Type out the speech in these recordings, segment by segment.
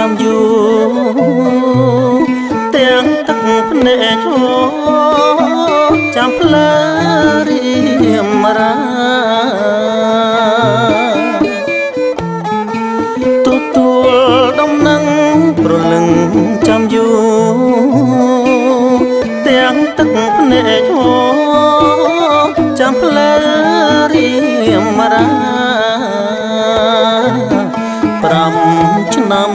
ចាំយូរទាំងទឹកភ្នែកឈរចាំផ្លើរៀមរាទទួលដំណឹងប្រលឹងចាំយូរទាំងទឹកភ្នែកឈរចាំផ្លើរៀមរា5 ឆ្នាំ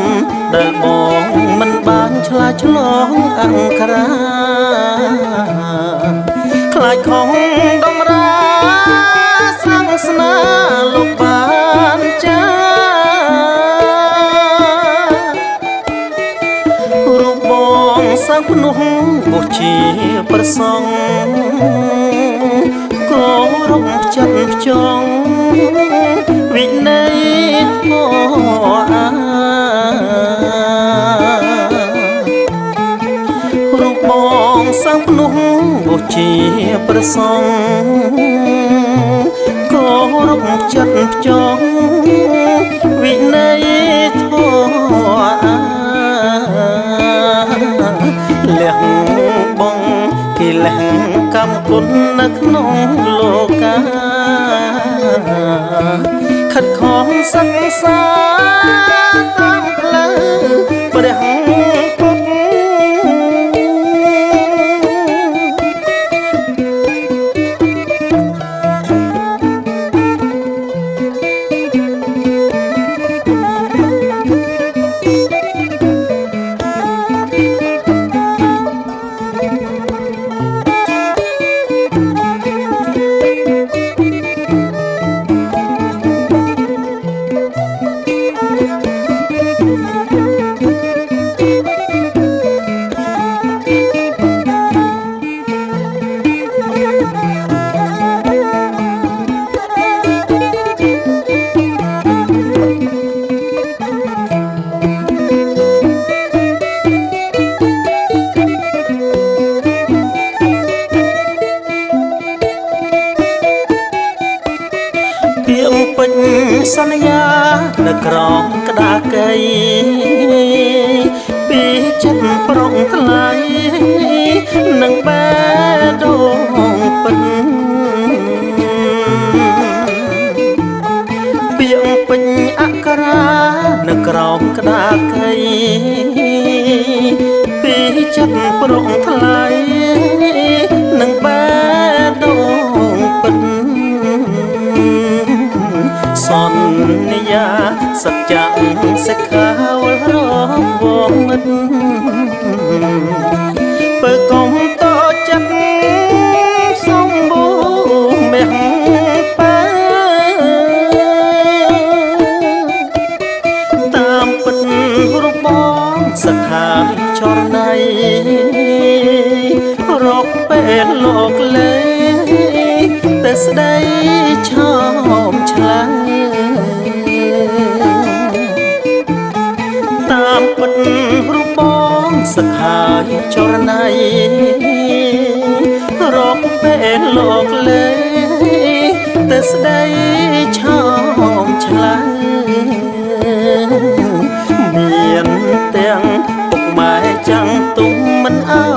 ដែលបងមិនបានឆ្លាឆ្លងអង្ការ៉ាខ្លាចខំដំរាសាំងស្នាលោកបានចារូបបងសាំងភ្នោះបុជាប្រសងគោរពចិត្តផ្ចង់វិន័យធម៌រូបបងសាំងភ្នោះបុជាប្រសងគោរពចិត្តផ្ចង់វិន័យធម៌លះបងគេលះកម្មគុណនៅក្នុងលោកាខិតខំសិក្សាតាមផ្លូវព្រះពុទ្ធពេញសន្យានៅក្រោមក្តារកៃពីចិត្តប្រុងថ្លៃនឹងបែដងពិតពាក្យពេញអក្សរានៅក្រោមក្តារកៃពីចិត្តប្រុងថ្លៃនឹងបែដងពិតសន្យាសច្ចៈសិក្ខាវលរវមិតបើកុំតចិត្តសំបូរមេះបែតាមពិតរូបបងសក្ខាចរណៃរកពេលលោកលេតែស្ដីឆោមឆ្លើយតាមពិតរូបបងសក្ខាចរណៃរកពេលលោកលេតែស្ដីឆោមឆ្លើយមានទាំងពុកម៉ែចាំងទុំមិនអើ